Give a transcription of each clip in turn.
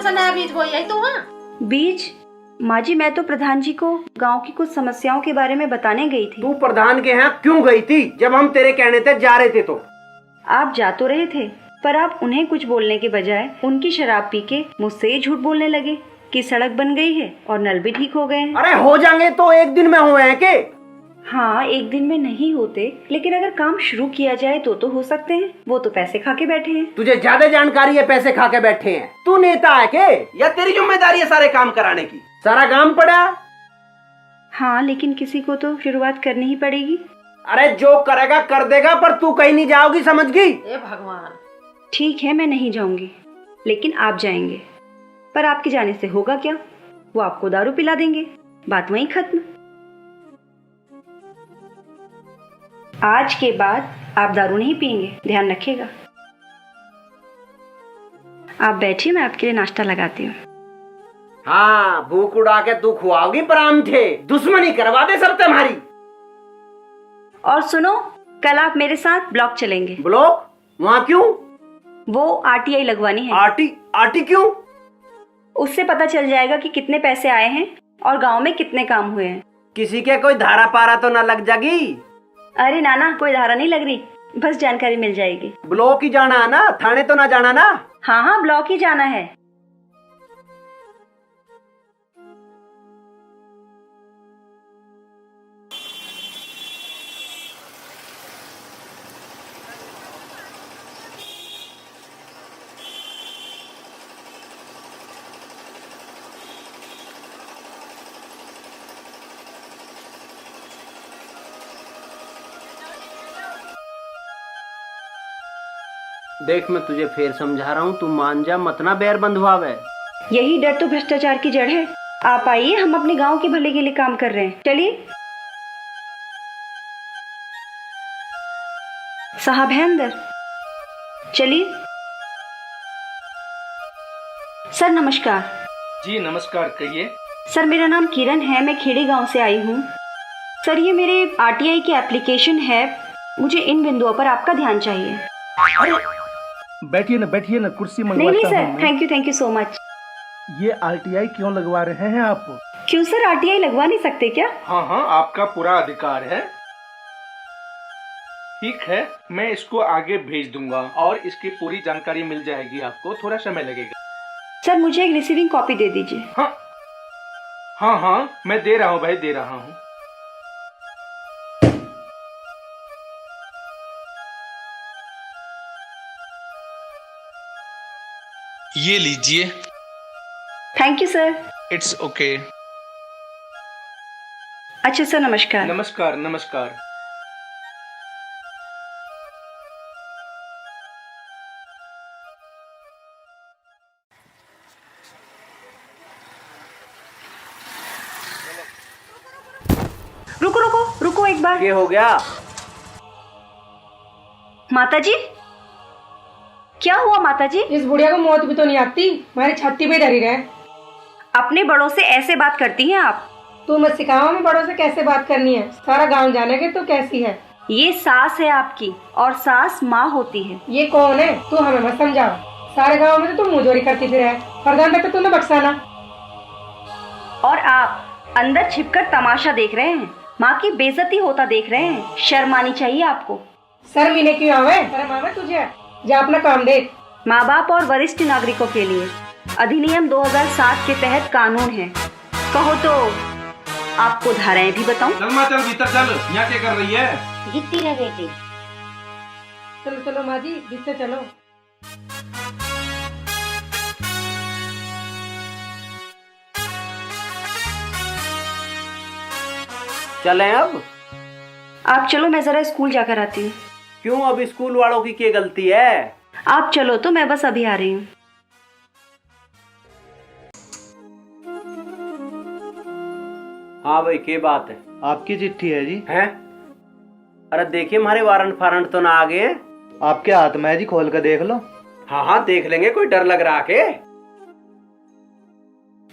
सा नया बीज बोई आई तू? वहाँ बीज? माँ जी, मैं तो प्रधान जी को गांव की कुछ समस्याओं के बारे में बताने गई थी। तू प्रधान के यहाँ क्यों गई थी जब हम तेरे कहने से जा रहे थे? तो आप जा तो रहे थे, पर आप उन्हें कुछ बोलने के बजाय उनकी शराब पी के मुझसे ही झूठ बोलने लगे कि सड़क बन गई है और नल भी ठीक हो गए हैं। अरे हो जाएंगे तो एक दिन में हुए हैं के? हाँ, एक दिन में नहीं होते, लेकिन अगर काम शुरू किया जाए तो हो सकते हैं। वो तो पैसे खा के बैठे हैं। तुझे ज्यादा जानकारी है, पैसे खा के बैठे हैं। तू नेता है के या तेरी जिम्मेदारी है सारे काम कराने की? सारा काम पड़ा। हाँ, लेकिन किसी को तो शुरुआत करनी ही पड़ेगी। अरे जो करेगा कर देगा, पर तू कहीं नहीं जाओगी, समझ गई? ए भगवान। ठीक है, मैं नहीं जाऊंगी, लेकिन आप जाएंगे। पर आपके जाने से होगा क्या? वो आपको दारू पिला देंगे, बात वहीं खत्म। आज के बाद आप दारू नहीं पिएंगे, ध्यान रखिएगा। आप बैठिए, मैं आपके लिए नाश्ता लगाती हूँ। हाँ, भूख उड़ा के तू खुआओगी परांठे, दुश्मनी करवा दे सब तुम्हारी। और सुनो, कल आप मेरे साथ ब्लॉक चलेंगे। ब्लॉक? वहाँ क्यों? वो आरटीआई लगवानी है। आरटी क्यों? उससे पता चल जाएगा कि कितने पैसे आए हैं और गांव में कितने काम हुए हैं। किसी के कोई धारा पारा तो ना लग जाएगी? अरे नाना, कोई धारा नहीं लग रही, बस जानकारी मिल जाएगी। ब्लॉक ही जाना है ना, थाने तो ना जाना ना? हाँ हाँ, ब्लॉक ही जाना है। देख, मैं तुझे फिर समझा रहा हूँ, तू मान जा, मत ना बैर बंधवावे। यही डर तो भ्रष्टाचार की जड़ है। आप आइए, हम अपने गांव के भले के लिए काम कर रहे हैं। चलिए। साहब है अंदर, चलिए। सर नमस्कार। जी नमस्कार, कहिए। सर मेरा नाम किरण है, मैं खेड़ी गांव से आई हूँ। सर ये मेरे आरटीआई की एप्लीकेशन है, मुझे इन बिंदुओं पर आपका ध्यान चाहिए। बैठिए ना, कुर्सी नहीं मंगवाता सर, हूं। Thank you so much. ये आरटीआई क्यों लगवा रहे हैं आप? क्यों सर, आरटीआई लगवा नहीं सकते क्या? हाँ, आपका पूरा अधिकार है। ठीक है, मैं इसको आगे भेज दूंगा और इसकी पूरी जानकारी मिल जाएगी आपको, थोड़ा समय लगेगा। सर मुझे एक रिसीविंग कॉपी दे दीजिए। हाँ, मैं दे रहा हूँ भाई, दे रहा हूँ। ये लीजिए। Thank you sir. It's okay. अच्छा सर, नमस्कार। नमस्कार। रुको एक बार। क्या हो गया? माताजी, क्या हुआ माताजी? इस बुढ़िया को मौत भी तो नहीं आती, हमारी छाती पे डरी रहे। अपने बड़ों से ऐसे बात करती हैं आप? तू मत सिखाओ हमें बड़ों से कैसे बात करनी है, सारा गांव जानेगा तो कैसी है। ये सास है आपकी, और सास माँ होती है। ये कौन है? तू हमें मत समझाओ, सारे गांव में तो तू मुंहजोरी करती फिर है। प्रधान तक तो तूने बख्शाना। और आप अंदर छिपकर तमाशा देख रहे हैं, माँ की बेइज्जती होता देख रहे हैं। शर्म आनी चाहिए आपको। शर्म इन्हें क्यों आवे? शर्म आवे तुझे? जा अपना काम देख। माँ बाप और वरिष्ठ नागरिकों के लिए अधिनियम 2007 के तहत कानून है। कहो तो आपको धाराएं भी बताऊं? चल माँ, चल भीतर चल, यहाँ क्या कर रही है? जीती रह बेटी। चलो माँ जी, भीतर चलो। चलें अब? आप चलो, मैं जरा स्कूल जाकर आती हूँ। क्यों, अब स्कूल वालों की क्या गलती है? आप चलो तो मैं बस अभी आ रही हूँ। हाँ भाई, क्या बात है? आपकी चिट्ठी है जी। हैं? अरे देखिए, हमारे वारंट फारंट तो ना आ गए। आपके हाथ में है जी, खोल कर देख लो। हाँ देख लेंगे, कोई डर लग रहा के?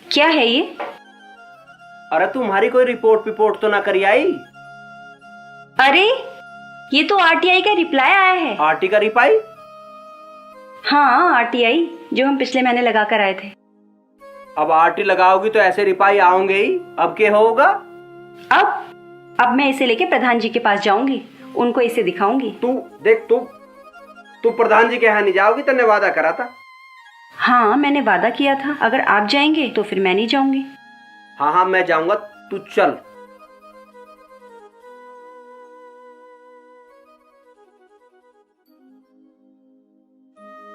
क्या है ये? अरे तुम्हारी कोई रिपोर्ट तो ना करी आई? अरे ये तो आरटीआई का रिप्लाई आया है। आरटी का रिप्लाई? हाँ, आरटीआई जो हम पिछले महीने लगा कर आए थे। अब आरटी लगाओगी तो ऐसे रिपाई आओगे ही, अब क्या होगा? अब मैं इसे लेके प्रधान जी के पास जाऊंगी, उनको इसे दिखाऊंगी। तू देख, तू प्रधान जी के यहाँ नहीं जाओगी, तूने वादा करा था। हाँ, मैंने वादा किया था, अगर आप जाएंगे तो फिर मैं नहीं जाऊंगी। हाँ मैं जाऊंगा, तू चल।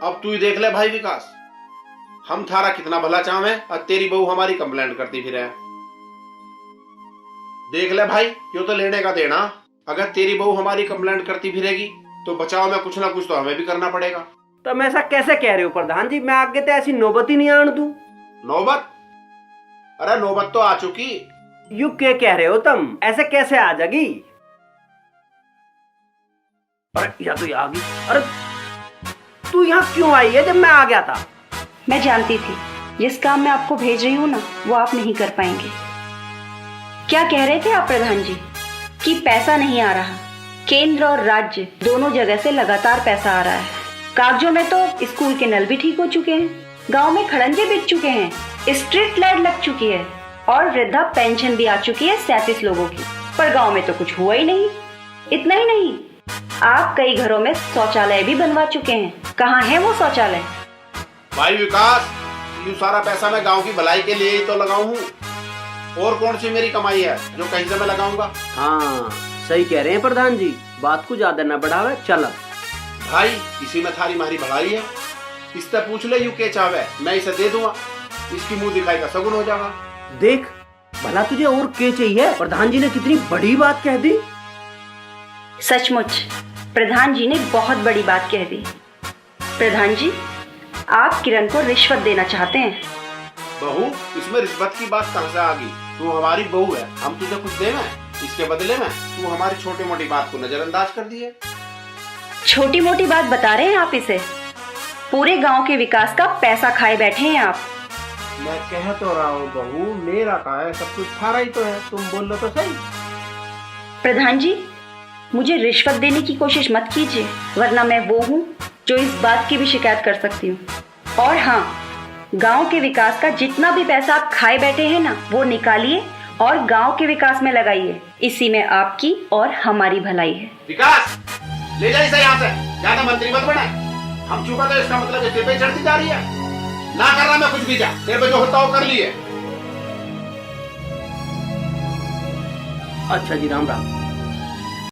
अब तू ही देख ले भाई विकास, हम थारा कितना भला चाहे और तेरी बहू हमारी कंप्लेंट करती फिर है। देख ले भाई, क्यों तो लेने का देना। अगर तेरी बहू हमारी कंप्लेंट करती फिरेगी तो बचाव में कुछ ना कुछ तो हमें भी करना पड़ेगा। तुम ऐसा कैसे कह रहे हो प्रधान जी? मैं आगे तो ऐसी नौबत ही नहीं आने दूं। नौबत? अरे नौबत तो आ चुकी। यू क्या कह रहे हो तुम? ऐसे कैसे आ जाएगी? अरे या तो ये आ गई। अरे तू यहाँ क्यों आई है जब मैं आ गया था? मैं जानती थी जिस काम में आपको भेज रही हूँ ना, वो आप नहीं कर पाएंगे। क्या कह रहे थे आप प्रधान जी? कि पैसा नहीं आ रहा। केंद्र और राज्य दोनों जगह से लगातार पैसा आ रहा है। कागजों में तो स्कूल के नल भी ठीक हो चुके हैं, गांव में खड़ंजे बिक चुके हैं, स्ट्रीट लाइट लग चुकी है और वृद्धा पेंशन भी आ चुकी है 37 लोगों की। पर गांव में तो कुछ हुआ ही नहीं। इतना ही नहीं, आप कई घरों में शौचालय भी बनवा चुके हैं। कहाँ है वो शौचालय? भाई विकास, यूं सारा पैसा मैं गांव की भलाई के लिए ही तो लगाऊं हूँ, और कौन सी मेरी कमाई है जो कहीं से मैं लगाऊंगा। हाँ सही कह रहे हैं प्रधान जी, बात को ज्यादा न बढ़ावे। चल भाई इसी में थारी मारी भलाई है। इससे पूछ ले, यू के चावे मैं इसे दे दूंगा, इसकी मुंह दिखाई का सगुन हो जाएगा। देख भला तुझे और क्या चाहिए? प्रधान जी ने कितनी बड़ी बात कह दी। सचमुच प्रधान जी ने बहुत बड़ी बात कह दी। प्रधान जी, आप किरण को रिश्वत देना चाहते हैं। बहू, इसमें रिश्वत की बात कहाँ से आ गई? तू हमारी बहू है, हम तुझे कुछ देना है, इसके बदले में तू हमारी छोटी मोटी बात को नजरअंदाज कर दी है। छोटी मोटी बात बता रहे हैं आप इसे? पूरे गांव के विकास का पैसा खाए बैठे हैं आप। मैं कह तो रहा हूँ बहू, मेरा कहा है, सब कुछ थारा ही तो है, तुम बोल लो तो सही। प्रधान जी, मुझे रिश्वत देने की कोशिश मत कीजिए, वरना मैं वो हूँ जो इस बात की भी शिकायत कर सकती हूँ। और हाँ, गांव के विकास का जितना भी पैसा आप खाए बैठे हैं ना, वो निकालिए और गांव के विकास में लगाइए। इसी में आपकी और हमारी भलाई है। विकास, ले जा इसे यहाँ से, ज्यादा मंत्री मत बना। हम चुका तो इसका मतलब सिर पे चढ़ती जा रही है। ना कर रहा मैं कुछ भी, जा तेरे पे जो होता हो कर लिए। अच्छा जी, राम राम।